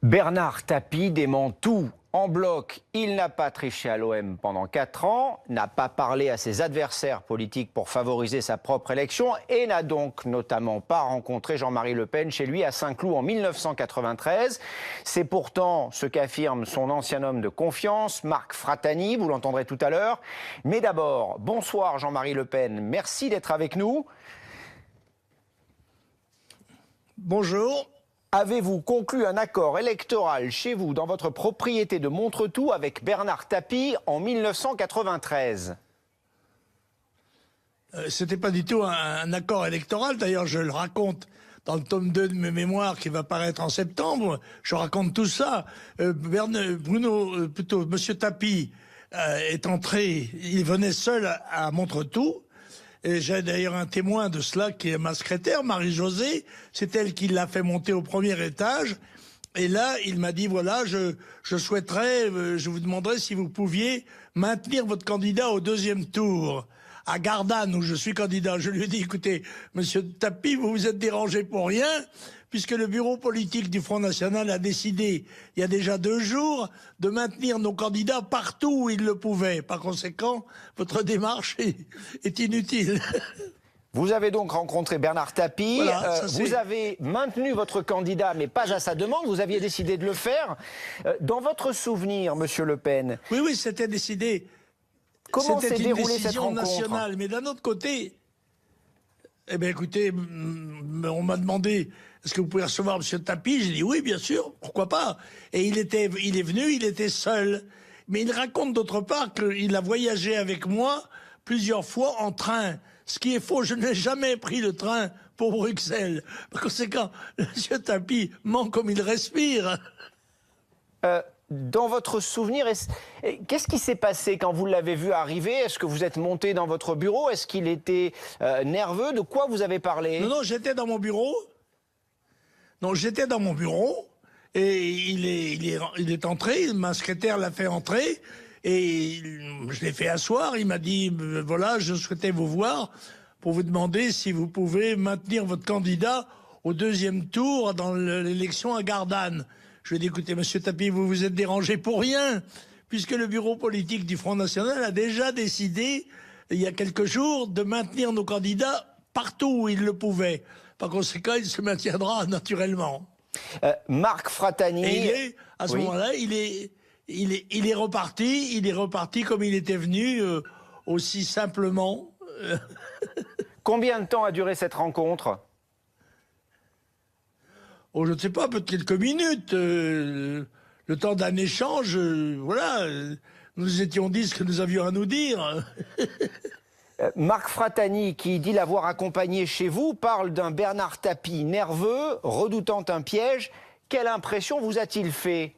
Bernard Tapie dément tout en bloc. Il n'a pas triché à l'OM pendant 4 ans, n'a pas parlé à ses adversaires politiques pour favoriser sa propre élection et n'a donc notamment pas rencontré Jean-Marie Le Pen chez lui à Saint-Cloud en 1993. C'est pourtant ce qu'affirme son ancien homme de confiance, Marc Fratani, vous l'entendrez tout à l'heure. Mais d'abord, bonsoir Jean-Marie Le Pen, merci d'être avec nous. Bonjour. Avez-vous conclu un accord électoral chez vous, dans votre propriété de Montretout, avec Bernard Tapie en 1993 ? C'était pas du tout un accord électoral. D'ailleurs, je le raconte dans le tome 2 de mes mémoires qui va paraître en septembre. Je raconte tout ça. Monsieur Tapie est entré, il venait seul à Montretout. Et j'ai d'ailleurs un témoin de cela qui est ma secrétaire, Marie-Josée. C'est elle qui l'a fait monter au premier étage. Et là, il m'a dit, voilà, je souhaiterais, je vous demanderais si vous pouviez maintenir votre candidat au deuxième tour. À Gardanne, où je suis candidat, je lui ai dit, écoutez, monsieur Tapie, vous vous êtes dérangé pour rien, puisque le bureau politique du Front National a décidé, il y a déjà 2 jours, de maintenir nos candidats partout où ils le pouvaient. Par conséquent, votre démarche est inutile. Vous avez donc rencontré Bernard Tapie, voilà, vous avez maintenu votre candidat, mais pas à sa demande, vous aviez décidé de le faire. Dans votre souvenir, monsieur Le Pen... Oui, c'était décidé. Comment s'est déroulée cette rencontre ? C'était une décision nationale, mais d'un autre côté, eh bien écoutez, on m'a demandé, est-ce que vous pouvez recevoir M. Tapie? J'ai dit oui, bien sûr, pourquoi pas. Et il est venu, il était seul. Mais il raconte d'autre part qu'il a voyagé avec moi plusieurs fois en train. Ce qui est faux, je n'ai jamais pris le train pour Bruxelles. Par conséquent, M. Tapie ment comme il respire. Dans votre souvenir, qu'est-ce qui s'est passé quand vous l'avez vu arriver? Est-ce que vous êtes monté dans votre bureau? Est-ce qu'il était nerveux? De quoi vous avez parlé? Non, j'étais dans mon bureau. Et il est entré, ma secrétaire l'a fait entrer et je l'ai fait asseoir. Il m'a dit, voilà, je souhaitais vous voir pour vous demander si vous pouvez maintenir votre candidat au deuxième tour dans l'élection à Gardanne. Je lui ai dit, écoutez, monsieur Tapie, vous vous êtes dérangé pour rien, puisque le bureau politique du Front National a déjà décidé, il y a quelques jours, de maintenir nos candidats partout où ils le pouvaient. Par conséquent, il se maintiendra naturellement. Marc Fratani... Et à ce moment-là, il est reparti comme il était venu, aussi simplement. Combien de temps a duré cette rencontre ? Oh, je ne sais pas, peut-être quelques minutes, le temps d'un échange, voilà, nous étions dit ce que nous avions à nous dire. Marc Fratani, qui dit l'avoir accompagné chez vous, parle d'un Bernard Tapie nerveux, redoutant un piège. Quelle impression vous a-t-il fait ?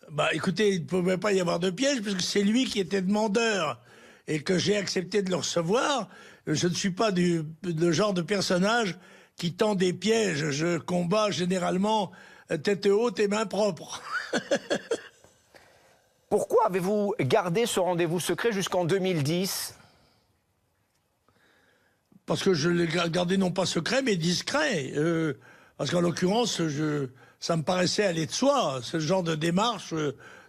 Bah écoutez, il ne pouvait pas y avoir de piège, puisque c'est lui qui était demandeur, et que j'ai accepté de le recevoir. Je ne suis pas le genre de personnage qui tend des pièges. Je combats généralement tête haute et main propre. Pourquoi avez-vous gardé ce rendez-vous secret jusqu'en 2010 ? Parce que je l'ai gardé non pas secret, mais discret. Parce qu'en l'occurrence, ça me paraissait aller de soi. Ce genre de démarche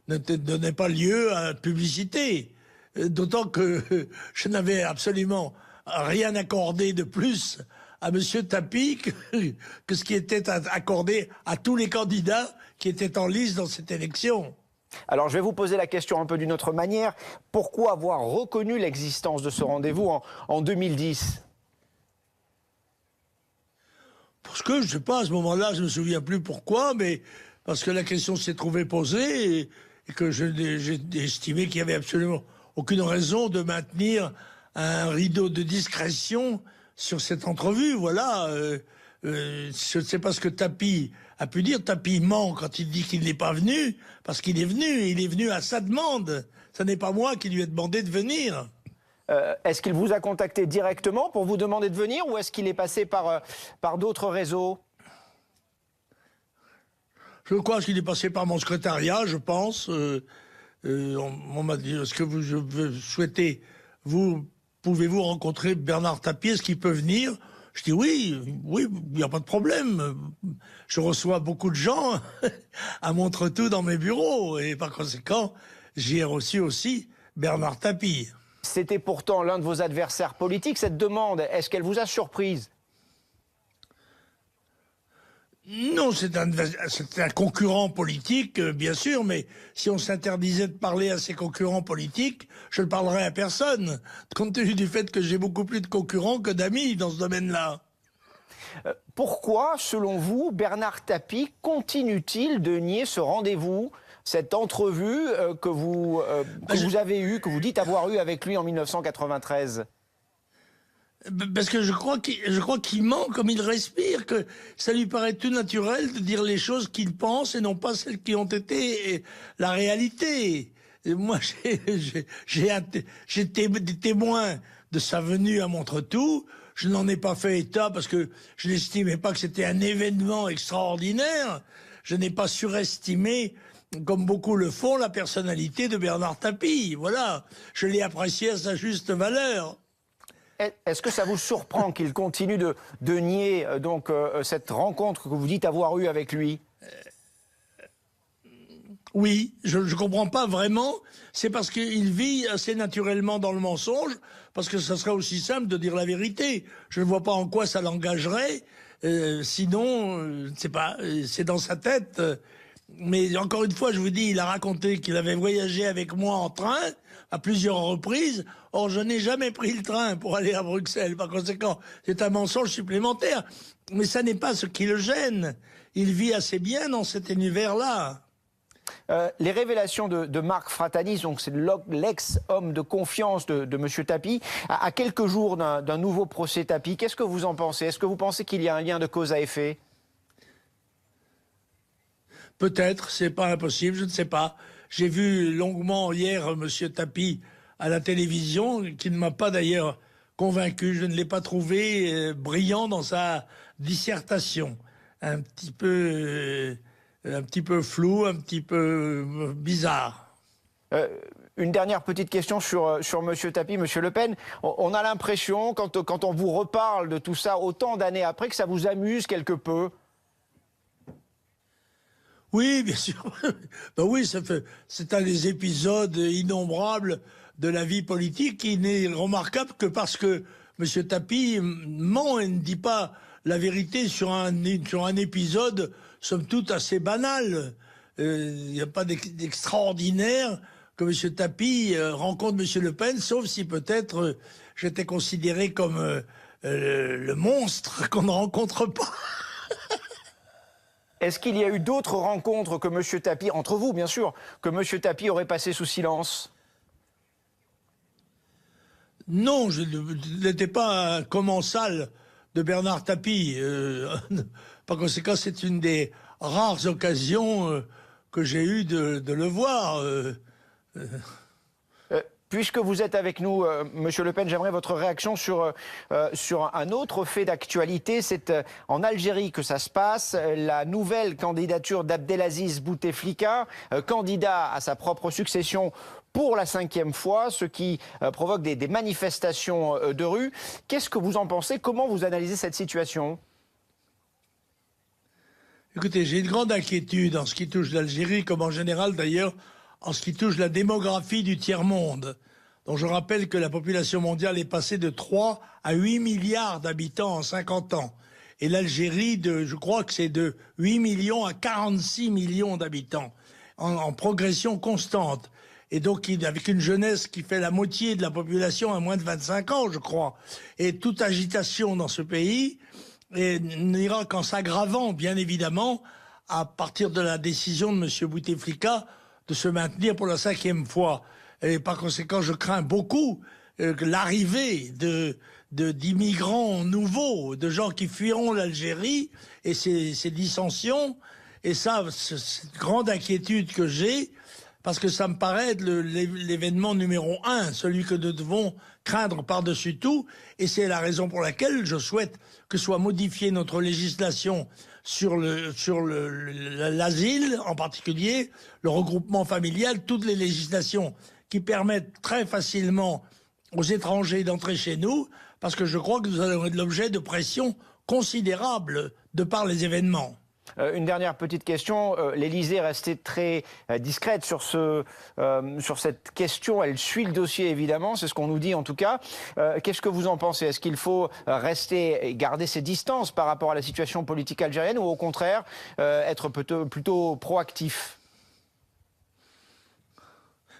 ne donnait pas lieu à publicité. D'autant que je n'avais absolument rien accordé de plus à M. Tapie que ce qui était accordé à tous les candidats qui étaient en lice dans cette élection. Alors je vais vous poser la question un peu d'une autre manière. Pourquoi avoir reconnu l'existence de ce rendez-vous en 2010 ? Parce que, je ne sais pas, à ce moment-là, je ne me souviens plus pourquoi, mais parce que la question s'est trouvée posée et que j'ai estimé qu'il n'y avait absolument aucune raison de maintenir un rideau de discrétion sur cette entrevue. Voilà, je ne sais pas ce que Tapie a pu dire. Tapie ment quand il dit qu'il n'est pas venu, parce qu'il est venu, et il est venu à sa demande. Ce n'est pas moi qui lui ai demandé de venir. Est-ce qu'il vous a contacté directement pour vous demander de venir, ou est-ce qu'il est passé par d'autres réseaux ? Je crois qu'il est passé par mon secrétariat, je pense. On m'a dit, est-ce que vous souhaitez, pouvez-vous rencontrer Bernard Tapie, est-ce qu'il peut venir? Je dis oui, il n'y a pas de problème. je reçois beaucoup de gens à Montretout dans mes bureaux. Et par conséquent, j'y ai reçu aussi Bernard Tapie. C'était pourtant l'un de vos adversaires politiques. Cette demande, est-ce qu'elle vous a surprise? Non, c'est un concurrent politique, bien sûr, mais si on s'interdisait de parler à ses concurrents politiques, je ne parlerais à personne, compte tenu du fait que j'ai beaucoup plus de concurrents que d'amis dans ce domaine-là. Pourquoi, selon vous, Bernard Tapie continue-t-il de nier ce rendez-vous, cette entrevue que vous avez eue, que vous dites avoir eue avec lui en 1993? Parce que je crois qu'il ment comme il respire, que ça lui paraît tout naturel de dire les choses qu'il pense et non pas celles qui ont été la réalité. Et moi, j'ai été témoin de sa venue à Montretout. Je n'en ai pas fait état parce que je n'estimais pas que c'était un événement extraordinaire. Je n'ai pas surestimé, comme beaucoup le font, la personnalité de Bernard Tapie. Voilà, je l'ai apprécié à sa juste valeur. Est-ce que ça vous surprend qu'il continue de nier cette rencontre que vous dites avoir eue avec lui? Oui, je ne comprends pas vraiment. C'est parce qu'il vit assez naturellement dans le mensonge, parce que ça serait aussi simple de dire la vérité. Je ne vois pas en quoi ça l'engagerait. Sinon, c'est pas, c'est dans sa tête. Mais encore une fois, je vous dis, il a raconté qu'il avait voyagé avec moi en train à plusieurs reprises. Or, je n'ai jamais pris le train pour aller à Bruxelles. Par conséquent, c'est un mensonge supplémentaire. Mais ça n'est pas ce qui le gêne. Il vit assez bien dans cet univers-là. Les révélations de Marc Fratani, donc c'est l'ex-homme de confiance de M. Tapie, à quelques jours d'un nouveau procès Tapie, qu'est-ce que vous en pensez? Est-ce que vous pensez qu'il y a un lien de cause à effet? Peut-être, c'est pas impossible, je ne sais pas. J'ai vu longuement hier M. Tapie à la télévision, qui ne m'a pas d'ailleurs convaincu. Je ne l'ai pas trouvé brillant dans sa dissertation. Un petit peu flou, un petit peu bizarre. Une dernière petite question sur M. Tapie, M. Le Pen. On a l'impression, quand on vous reparle de tout ça autant d'années après, que ça vous amuse quelque peu. Oui, bien sûr. Ben oui, c'est un des épisodes innombrables de la vie politique qui n'est remarquable que parce que M. Tapie ment et ne dit pas la vérité sur un épisode, somme toute, assez banal. Il n'y a pas d'extraordinaire que M. Tapie rencontre M. Le Pen, sauf si peut-être j'étais considéré comme le monstre qu'on ne rencontre pas. Est-ce qu'il y a eu d'autres rencontres que M. Tapie, entre vous bien sûr, que M. Tapie aurait passé sous silence? Non, je n'étais pas un commensal de Bernard Tapie. Par conséquent, c'est une des rares occasions que j'ai eues de le voir. Puisque vous êtes avec nous, Monsieur Le Pen, j'aimerais votre réaction sur un autre fait d'actualité. C'est en Algérie que ça se passe. La nouvelle candidature d'Abdelaziz Bouteflika, candidat à sa propre succession pour la 5e fois, ce qui provoque des manifestations de rue. Qu'est-ce que vous en pensez? Comment vous analysez cette situation? Écoutez, j'ai une grande inquiétude en ce qui touche l'Algérie, comme en général d'ailleurs, en ce qui touche la démographie du tiers-monde. Donc je rappelle que la population mondiale est passée de 3 à 8 milliards d'habitants en 50 ans. Et l'Algérie, je crois que c'est de 8 millions à 46 millions d'habitants, en progression constante. Et donc avec une jeunesse qui fait la moitié de la population à moins de 25 ans, je crois. Et toute agitation dans ce pays n'ira qu'en s'aggravant, bien évidemment, à partir de la décision de M. Bouteflika de se maintenir pour la 5e fois. Et par conséquent, je crains beaucoup l'arrivée d'immigrants nouveaux, de gens qui fuiront l'Algérie et ces dissensions. Et ça, c'est une grande inquiétude que j'ai, parce que ça me paraît être l'événement numéro 1, celui que nous devons craindre par-dessus tout. Et c'est la raison pour laquelle je souhaite que soit modifiée notre législation sur l'asile, en particulier, le regroupement familial, toutes les législations qui permettent très facilement aux étrangers d'entrer chez nous, parce que je crois que nous allons être l'objet de pressions considérables de par les événements. Une dernière petite question. L'Élysée restait très discrète sur cette question. Elle suit le dossier, évidemment. C'est ce qu'on nous dit, en tout cas. Qu'est-ce que vous en pensez? Est-ce qu'il faut rester et garder ses distances par rapport à la situation politique algérienne ou, au contraire, être plutôt proactif?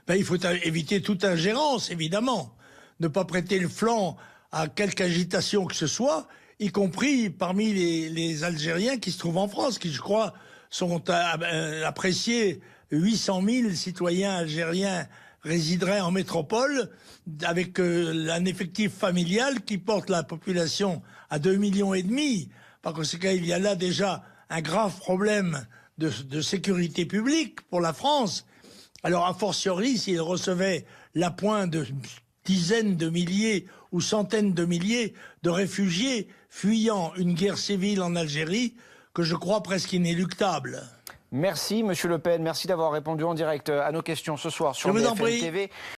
Il faut éviter toute ingérence, évidemment. Ne pas prêter le flanc à quelque agitation que ce soit, y compris parmi les Algériens qui se trouvent en France, qui, je crois, sont appréciés. 800 000 citoyens algériens résideraient en métropole, avec un effectif familial qui porte la population à 2,5 millions. Par conséquent, il y a là déjà un grave problème de sécurité publique pour la France. Alors, a fortiori, s'ils recevaient l'appoint de dizaines de milliers ou centaines de milliers de réfugiés fuyant une guerre civile en Algérie, que je crois presque inéluctable. Merci, Monsieur Le Pen. Merci d'avoir répondu en direct à nos questions ce soir sur BFM TV.